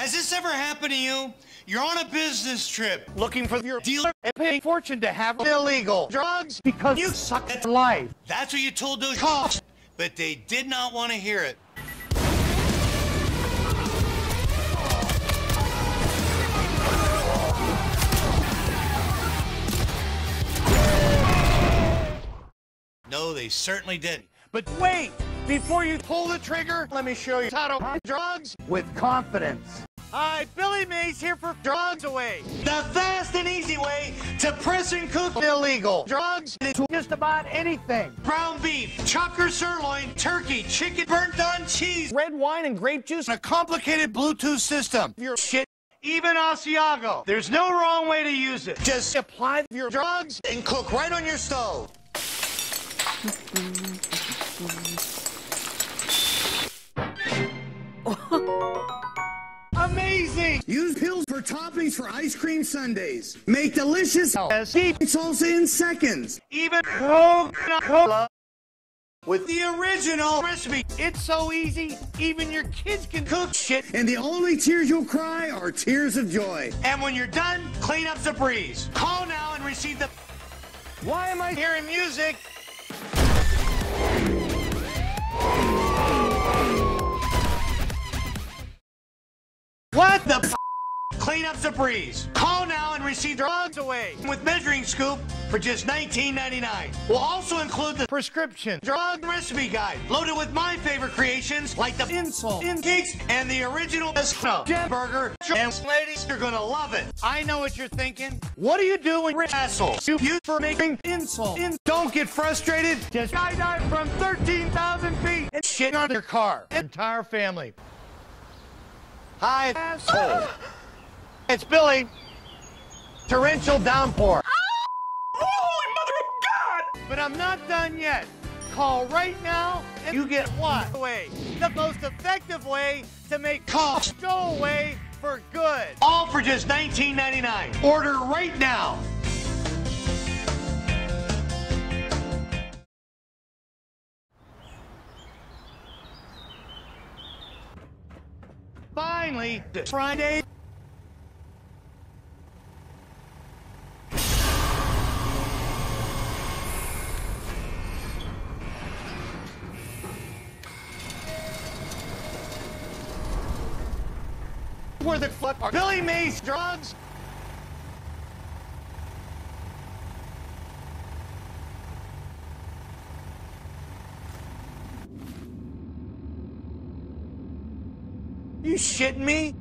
Has this ever happened to you? You're on a business trip, looking for your dealer and paying a fortune to have illegal drugs because you suck at life. That's what you told those cops, but they did not want to hear it. No, they certainly didn't. But wait, before you pull the trigger, let me show you how to buy drugs with confidence. Hi, Billy Mays here for Drugs Away. The fast and easy way to press and cook Illegal drugs into just about anything. brown beef, chucker sirloin, turkey, chicken, burnt on cheese, Red wine and grape juice. and a complicated Bluetooth system. Your shit. Even Asiago. There's no wrong way to use it. Just apply your drugs. And cook right on your stove. Amazing! Use pills for toppings for ice cream sundaes. Make delicious Deep salsa in seconds. even Coca-Cola With the original recipe. It's so easy, even your kids can cook shit. And the only tears you'll cry are tears of joy. And when you're done, clean up the breeze. Call now and receive the... Why am I hearing music? What the f***? Clean up the breeze. Call now and receive Drugs Away. with measuring scoop for just $19.99. We'll also include the Prescription. drug recipe guide, loaded with my favorite creations like the Insult. cakes and the original Jam burger. And ladies, you're gonna love it. I know what you're thinking. What do you do when you're Assholes. you for making insult? Don't get frustrated. Just skydive from 13,000 feet and shit on your car. Entire family. Hi, asshole. It's Billy. Torrential downpour. Holy mother of God! But I'm not done yet. Call right now and you get what? Away. The most effective way to make Coughs go away for good. all for just $19.99. Order right now. Finally, this Friday. Where the fuck are Billy Mays drugs? You shitting me?